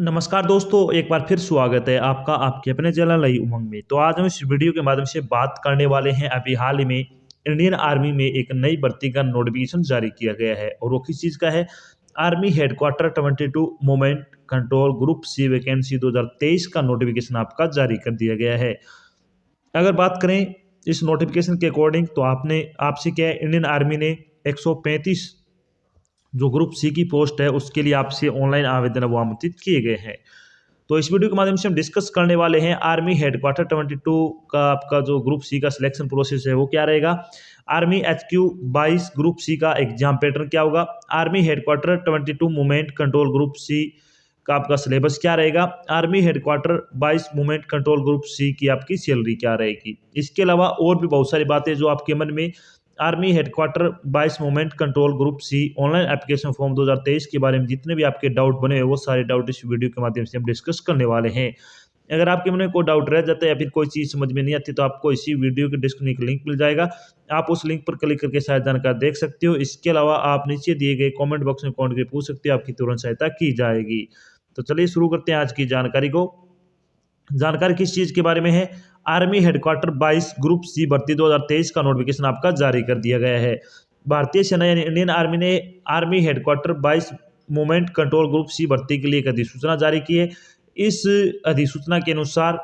नमस्कार दोस्तों, एक बार फिर स्वागत है आपका आपके अपने चैनल नई उमंग में। तो आज हम इस वीडियो के माध्यम से बात करने वाले हैं अभी हाल ही में इंडियन आर्मी में एक नई भर्ती का नोटिफिकेशन जारी किया गया है और वो किस चीज़ का है। Army headquarter 22 moment control group C vacancy 2023 का नोटिफिकेशन आपका जारी कर दिया गया है। अगर बात करें इस नोटिफिकेशन के अकॉर्डिंग तो आपने आपसे क्या है, इंडियन आर्मी ने 135 जो ग्रुप सी की पोस्ट है उसके लिए आपसे ऑनलाइन आवेदन वो आमंत्रित किए गए हैं। तो इस वीडियो के माध्यम से हम डिस्कस करने वाले हैं आर्मी हेडक्वार्टर 22 का आपका जो ग्रुप सी का सिलेक्शन प्रोसेस है वो क्या रहेगा। आर्मी HQ 22 ग्रुप सी का एग्जाम पैटर्न क्या होगा। Army headquarter 22 movement control group C का आपका सिलेबस क्या रहेगा। Army headquarter 22 movement control group C की आपकी सैलरी क्या रहेगी। इसके अलावा और भी बहुत सारी बातें जो आपके मन में army headquarter 22 movement control group C online application form 2023 के बारे में जितने भी आपके डाउट बने हुए वो सारे डाउट इस वीडियो के माध्यम से हम डिस्कस करने वाले हैं। अगर आपके मन में कोई डाउट रह जाता है या फिर कोई चीज़ समझ में नहीं आती तो आपको इसी वीडियो के डिस्क्रिप्शन में एक लिंक मिल जाएगा। आप उस लिंक पर क्लिक करके सारी जानकारी देख सकते हो। इसके अलावा आप नीचे दिए गए कमेंट बॉक्स में कमेंट करके पूछ सकते हो, आपकी तुरंत सहायता की जाएगी। तो चलिए शुरू करते हैं आज की जानकारी को। जानकारी किस चीज़ के बारे में है। आर्मी हेडक्वार्टर 22 ग्रुप सी भर्ती 2023 का नोटिफिकेशन आपका जारी कर दिया गया है। भारतीय सेना यानी इंडियन आर्मी ने army headquarter 22 movement control group C भर्ती के लिए एक अधिसूचना जारी की है। इस अधिसूचना के अनुसार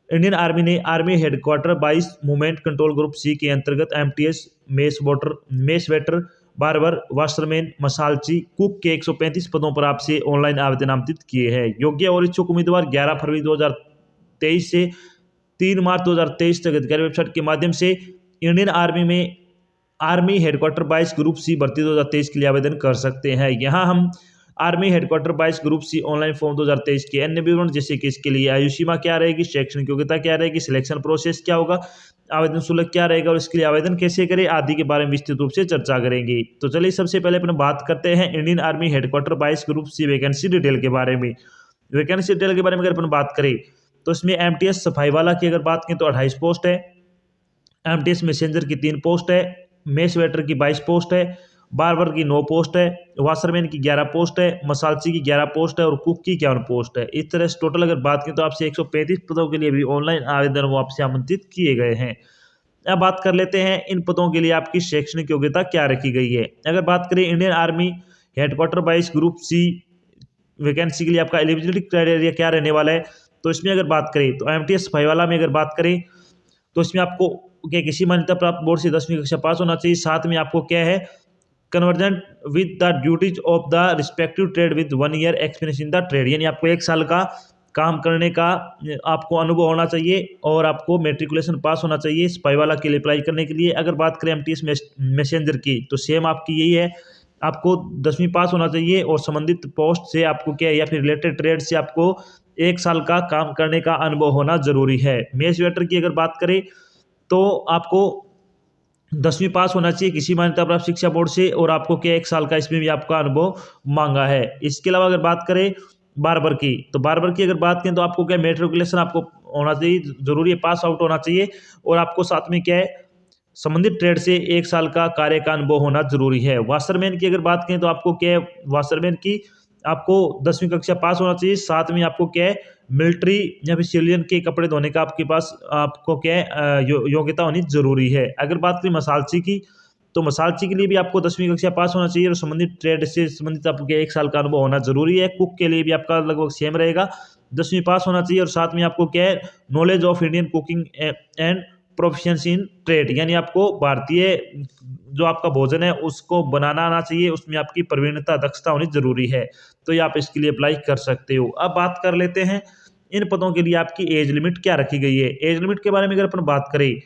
इंडियन आर्मी ने army headquarter 22 movement control group C के अंतर्गत MTS mess waiter barber washerman मसालची कुक के 135 पदों पर आपसे ऑनलाइन आवेदन आमंत्रित किए हैं। योग्य और इच्छुक उम्मीदवार 11 फरवरी 2023 से 3 मार्च 2023 तक अधिकारी वेबसाइट के माध्यम से इंडियन आर्मी में आर्मी हेडक्वार्टर 22 ग्रुप सी भर्ती 2023 के लिए आवेदन कर सकते हैं। यहाँ हम army headquarter 22 group C online form 2023 के अन्य विवरण जैसे कि इसके लिए आयु सीमा क्या रहेगी, शैक्षणिक योग्यता क्या रहेगी, सिलेक्शन प्रोसेस क्या होगा, आवेदन शुल्क क्या रहेगा और इसके लिए आवेदन कैसे करें आदि के बारे में विस्तृत रूप से चर्चा करेंगे। तो चलिए सबसे पहले अपन बात करते हैं Indian army headquarter 22 group C vacancy detail के बारे में। वैकेंसी डिटेल के बारे में अगर अपन बात करें तो इसमें MTS सफाई वाला की अगर बात करें तो 28 पोस्ट है। MTS मैसेंजर की 3 पोस्ट है। मेस वेटर की 22 पोस्ट है। बार्बर की 9 पोस्ट है। वाशरमैन की 11 पोस्ट है। मसालची की 11 पोस्ट है और कुक की 51 पोस्ट है। इस तरह से टोटल अगर बात करें तो आपसे 135 पदों के लिए भी ऑनलाइन आवेदन वो आपसे आमंत्रित किए गए हैं। अब बात कर लेते हैं इन पदों के लिए आपकी शैक्षणिक योग्यता क्या रखी गई है। अगर बात करें Indian army headquarter 22 group C vacancy के लिए आपका एलिजिबिलिटी क्राइटेरिया क्या रहने वाला है। तो इसमें अगर बात करें तो MTS सफाई वाला में अगर बात करें तो इसमें आपको क्या किसी मान्यता प्राप्त बोर्ड से 10वीं कक्षा पास होना चाहिए। साथ में आपको क्या है convergent with the duties of the respective trade with 1 year experience in the trade, यानी आपको 1 साल का काम करने का आपको अनुभव होना चाहिए और आपको मेट्रिकुलेशन पास होना चाहिए सिपाही वाला के लिए अप्लाई करने के लिए। अगर बात करें MTS मैसेंजर की तो सेम आपकी यही है, आपको 10वीं पास होना चाहिए और संबंधित पोस्ट से आपको क्या है या फिर रिलेटेड ट्रेड से आपको 1 साल का काम करने का अनुभव होना जरूरी है। मेस वेटर की अगर बात करें तो आपको 10वीं पास होना चाहिए किसी मान्यता प्राप्त शिक्षा बोर्ड से और आपको क्या 1 साल का इसमें भी आपका अनुभव मांगा है। इसके अलावा अगर बात करें बार्बर की तो बार्बर की अगर बात करें तो आपको क्या मेट्रिकुलेशन आपको होना चाहिए, जरूरी है, पास आउट होना चाहिए और आपको साथ में क्या है संबंधित ट्रेड से 1 साल का कार्य का अनुभव होना जरूरी है। वाशरमैन की अगर बात करें तो आपको क्या है वाशरमैन की आपको 10वीं कक्षा पास होना चाहिए। साथ में आपको क्या है मिलिट्री या फिर सिविलियन के कपड़े धोने का आपके पास आपको क्या है योग्यता होनी जरूरी है। अगर बात करें मसालची की तो मसालची के लिए भी आपको 10वीं कक्षा पास होना चाहिए और संबंधित ट्रेड से संबंधित आपको 1 साल का अनुभव होना जरूरी है। कुक के लिए भी आपका लगभग सेम रहेगा, 10वीं पास होना चाहिए और साथ में आपको क्या है knowledge of Indian cooking and proficiency in trade, यानी आपको भारतीय जो आपका भोजन है उसको बनाना आना चाहिए, उसमें आपकी प्रवीणता दक्षता होनी जरूरी है। तो ये आप इसके लिए अप्लाई कर सकते हो। अब बात कर लेते हैं इन पदों के लिए आपकी एज लिमिट क्या रखी गई है। एज लिमिट के बारे में अगर अपन बात करें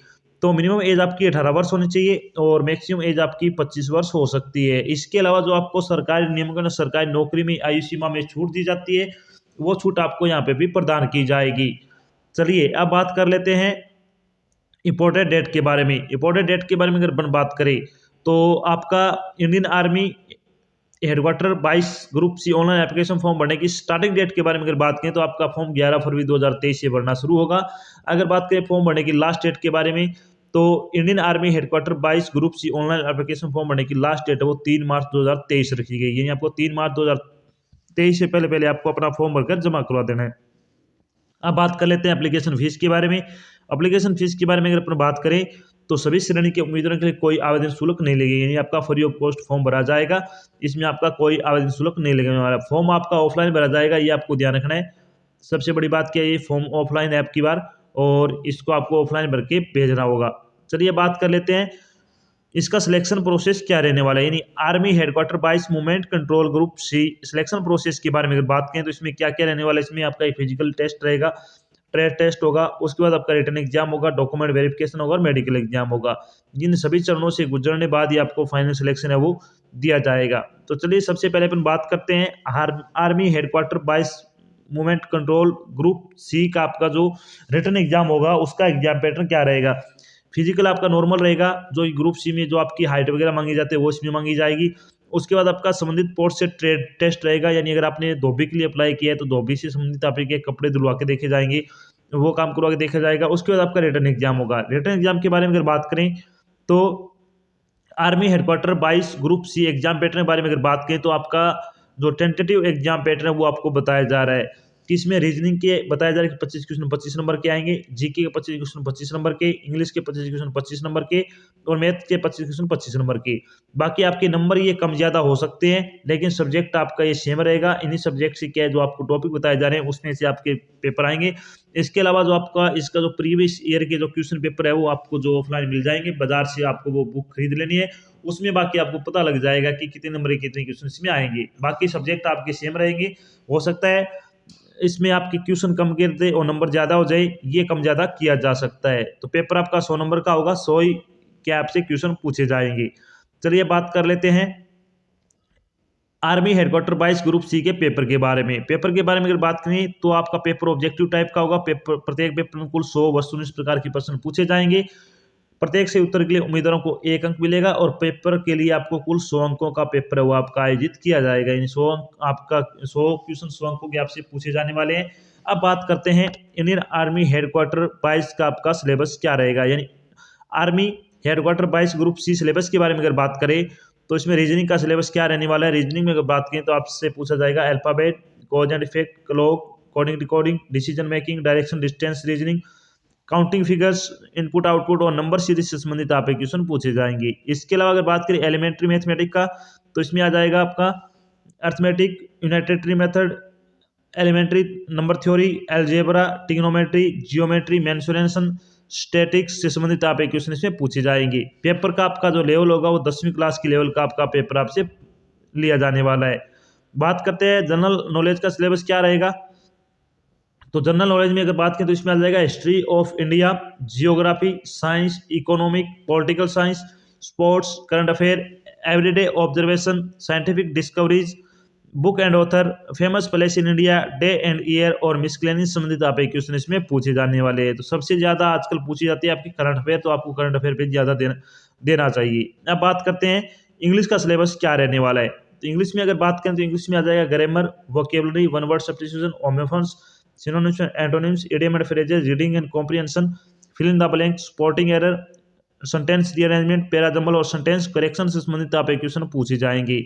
तो मिनिमम एज आपकी 18 वर्ष होनी चाहिए और मैक्सिमम एज आपकी 25 वर्ष हो सकती है। इसके अलावा जो आपको सरकारी नियमों के अनुसार सरकारी नौकरी में आयु सीमा में छूट दी जाती है वो छूट आपको यहाँ पे भी प्रदान की जाएगी। चलिए अब बात कर लेते हैं इम्पोर्टेंट डेट के बारे में। इम्पोर्टेंट डेट के बारे में अगर अपन बात करें तो आपका Indian army headquarter 22 group C online application form भरने की स्टार्टिंग डेट के बारे में अगर बात करें तो आपका फॉर्म 11 फरवरी 2023 से भरना शुरू होगा। अगर बात करें फॉर्म भरने की लास्ट डेट के बारे में तो Indian army headquarter 22 group C online application form भरने की लास्ट डेट है वो 3 मार्च 2023 रखी गई है, यानी आपको 3 मार्च 23 से पहले पहले आपको अपना फॉर्म भरकर जमा करवा देना है। अब बात कर लेते हैं एप्लीकेशन फीस के बारे में। एप्लीकेशन फीस के बारे में अगर अपन बात करें तो सभी श्रेणी के उम्मीदवारों के लिए कोई आवेदन शुल्क नहीं लगेगा, यानी आपका फ्री ऑफ कॉस्ट फॉर्म भरा जाएगा। इसमें आपका कोई आवेदन शुल्क नहीं लगेगा। हमारा फॉर्म आपका ऑफलाइन भरा जाएगा, ये आपको ध्यान रखना है। सबसे बड़ी बात क्या है, ये फॉर्म ऑफलाइन ऐप की बार, और इसको आपको ऑफलाइन भर के भेजना होगा। चलिए बात कर लेते हैं इसका सिलेक्शन प्रोसेस क्या रहने वाला है, यानी army headquarter 22 movement control group C selection process के बारे में अगर बात करें तो इसमें क्या क्या रहने वाला है। इसमें आपका फिजिकल टेस्ट रहेगा, ट्रेड टेस्ट होगा, उसके बाद आपका रिटन एग्जाम होगा, डॉक्यूमेंट वेरिफिकेशन होगा और मेडिकल एग्जाम होगा। जिन सभी चरणों से गुजरने बाद ही आपको फाइनल सिलेक्शन है वो दिया जाएगा। तो चलिए सबसे पहले अपन बात करते हैं army headquarter 22 movement control group C का आपका जो रिटन एग्जाम होगा उसका एग्जाम पैटर्न क्या रहेगा। फिजिकल आपका नॉर्मल रहेगा, जो ग्रुप सी में जो आपकी हाइट वगैरह मांगी जाती है वो इसमें मांगी जाएगी। उसके बाद आपका संबंधित पोस्ट से ट्रेड टेस्ट रहेगा, यानी अगर आपने धोबी के लिए अप्लाई किया है तो धोबी से संबंधित आपके कपड़े धुलवा के देखे जाएंगे, वो काम करवा के देखा जाएगा। उसके बाद आपका रिटर्न एग्जाम होगा। रिटर्न एग्जाम के बारे में अगर बात करें तो army headquarter 22 group C exam pattern के बारे में अगर बात करें तो आपका जो टेंटेटिव एग्जाम पैटर्न है वो आपको बताया जा रहा है कि इसमें रीजनिंग के बताया जा रहा है कि 25 क्वेश्चन 25 नंबर के आएंगे, जीके के 25 क्वेश्चन 25 नंबर के, इंग्लिश के 25 क्वेश्चन 25 नंबर के और मैथ के 25 क्वेश्चन 25 नंबर के। बाकी आपके नंबर ये कम ज्यादा हो सकते हैं, लेकिन सब्जेक्ट आपका ये सेम रहेगा। इन्हीं सब्जेक्ट से क्या है जो आपको टॉपिक बताए जा रहे हैं उसमें से आपके पेपर आएंगे। इसके अलावा जो आपका इसका जो प्रीवियस ईयर के जो क्वेश्चन पेपर है वो आपको जो ऑफलाइन मिल जाएंगे, बाजार से आपको वो बुक खरीद लेनी है। उसमें बाकी आपको पता लग जाएगा कि कितने नंबर के कितने क्वेश्चन इसमें आएंगे। बाकी सब्जेक्ट आपके सेम रहेंगे। हो सकता है इसमें आपके क्वेश्चन कम कर दे और नंबर ज्यादा हो जाए, ये कम ज्यादा किया जा सकता है। तो पेपर आपका 100 नंबर का होगा, 100 ही के आपसे क्वेश्चन पूछे जाएंगे। चलिए बात कर लेते हैं आर्मी हेडक्वार्टर 22 ग्रुप सी के पेपर के बारे में। पेपर के बारे में अगर बात करें तो आपका पेपर ऑब्जेक्टिव टाइप का होगा। पेपर प्रत्येक पेपर में कुल 100 वस्तुनिष्ठ प्रकार के प्रश्न पूछे जाएंगे। प्रत्येक से उत्तर के लिए उम्मीदवारों को 1 अंक मिलेगा और पेपर के लिए आपको कुल 100 अंकों का पेपर है वो आपका आयोजित किया जाएगा। यानी 100 अंक आपका 100 क्वेश्चन 100 अंकों के आपसे पूछे जाने वाले हैं। अब बात करते हैं इंडियन आर्मी हेडक्वार्टर 22 का आपका सिलेबस क्या रहेगा, यानी army headquarter 22 group C syllabus के बारे में अगर बात करें तो इसमें रीजनिंग का सिलेबस क्या रहने वाला है। रीजनिंग में अगर बात करें तो आपसे पूछा जाएगा alphabet, cause and effect, clock, coding decoding, decision making, direction distance reasoning, counting figures, input output और नंबर सीरीज से संबंधित आपके क्वेश्चन पूछे जाएंगे। इसके अलावा अगर बात करें एलिमेंट्री मैथमेटिक का तो इसमें आ जाएगा आपका arithmetic, unitary method, elementary number theory, algebra, trigonometry, geometry, mensuration, statistics से संबंधित आप क्वेश्चन इसमें पूछे जाएंगे। पेपर का आपका जो लेवल होगा वो 10वीं क्लास की लेवल का आपका पेपर आपसे लिया जाने वाला है। बात करते हैं जनरल नॉलेज का सिलेबस क्या रहेगा। तो जनरल नॉलेज में अगर बात करें तो इसमें आ जाएगा history of India, geography, science, economic, political science, sports, current affair, everyday observation, scientific discoveries, book and author, famous place in India, day and year और मिसक्लेनियस संबंधित आप क्वेश्चन इसमें पूछे जाने वाले हैं। तो सबसे ज्यादा आजकल पूछी जाती है आपकी करंट अफेयर, तो आपको करंट अफेयर पे ज्यादा देना चाहिए। अब बात करते हैं इंग्लिश का सिलेबस क्या रहने वाला है। तो इंग्लिश में अगर बात करें तो इंग्लिश में आ जाएगा grammar, vocabulary, one word substitution, homophones, synonyms and antonyms, idiom and phrases, reading and comprehension, fill in the blank, spotting error, sentence rearrangement, para jumble और सेंटेंस करेक्शन से संबंधित आप क्वेश्चन पूछे जाएंगे।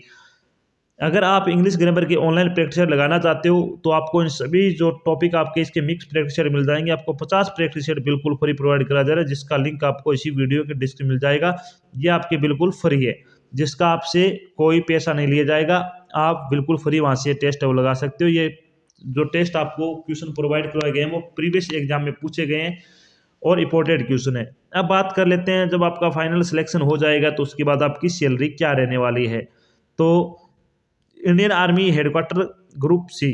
अगर आप इंग्लिश ग्रामर के ऑनलाइन प्रैक्टिसर लगाना चाहते हो तो आपको इन सभी जो टॉपिक आपके इसके मिक्स प्रैक्टिसर मिल जाएंगे। आपको 50 प्रैक्टिसर बिल्कुल फ्री प्रोवाइड करा जा रहा है, जिसका लिंक आपको इसी वीडियो के डिस्क्रिप्शन में मिल जाएगा। ये आपके बिल्कुल फ्री है, जिसका आपसे कोई पैसा नहीं लिया जाएगा। आप बिल्कुल फ्री वहाँ से टेस्ट वो लगा सकते हो। ये जो टेस्ट आपको क्वेश्चन प्रोवाइड करवाए गए हैं वो प्रीवियस एग्जाम में पूछे गए हैं और इंपॉर्टेंट क्वेश्चन है। अब बात कर लेते हैं जब आपका फाइनल सिलेक्शन हो जाएगा तो उसके बाद आपकी सैलरी क्या रहने वाली है। तो Indian army headquarter group C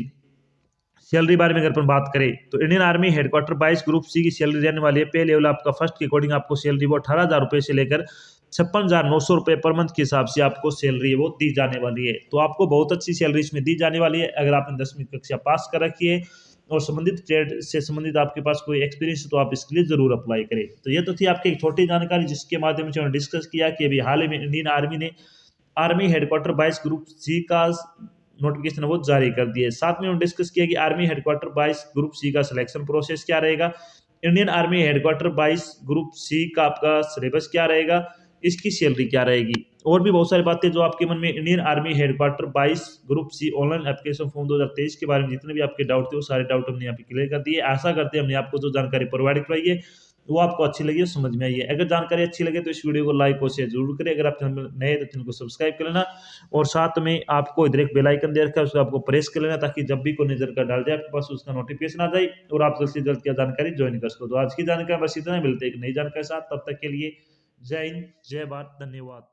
salary बारे में अगर अपन बात करें तो Indian army headquarter 22 group C की सैलरी रहने वाली है। पे लेवल आपका फर्स्ट के अकॉर्डिंग आपको सैलरी वो 18,000 रुपये से लेकर 56,900 रुपये पर मंथ के हिसाब से आपको सैलरी वो दी जाने वाली है। तो आपको बहुत अच्छी सैलरी इसमें दी जाने वाली है। अगर आपने 10वीं कक्षा पास कर रखी है और संबंधित ट्रेड से संबंधित आपके पास कोई एक्सपीरियंस है तो आप इसके लिए जरूर अप्लाई करें। तो ये तो थी आपकी एक छोटी जानकारी जिसके माध्यम से हमने डिस्कस किया कि अभी हाल ही में इंडियन आर्मी ने आर्मी हेडक्वार्टर 22 ग्रुप सी का नोटिफिकेशन वो जारी कर दिए। साथ में हम डिस्कस किया कि आर्मी हेडक्वार्टर 22 ग्रुप सी का सिलेक्शन प्रोसेस क्या रहेगा, Indian army headquarter 22 group C का आपका सिलेबस क्या रहेगा, इसकी सैलरी क्या रहेगी, और भी बहुत सारी बातें जो आपके मन में Indian army headquarter 22 group C online application form 2023 के बारे में जितने भी आपके डाउट थे वो सारे डाउट हमने यहाँ पे क्लियर कर दिए। आशा करते हैं हमने आपको जो जानकारी प्रोवाइड करवाई है वो आपको अच्छी लगी, समझ में आई है। अगर जानकारी अच्छी लगे तो इस वीडियो को लाइक और शेयर जरूर करें। अगर आप चैनल में नए हैं तो चैनल को सब्सक्राइब कर लेना, और साथ में आपको इधर एक बेल आइकन दे रखा है उसको आपको प्रेस कर लेना, ताकि जब भी कोई नजर का डाल जाए आपके पास उसका नोटिफिकेशन आ जाए और आप जल्द से जल्द क्या जानकारी ज्वाइन कर सको। तो आज की जानकारी बस इतना ही, मिलते हैं एक नई जानकारी के साथ, तब तक के लिए जय हिंद, जय भारत, धन्यवाद।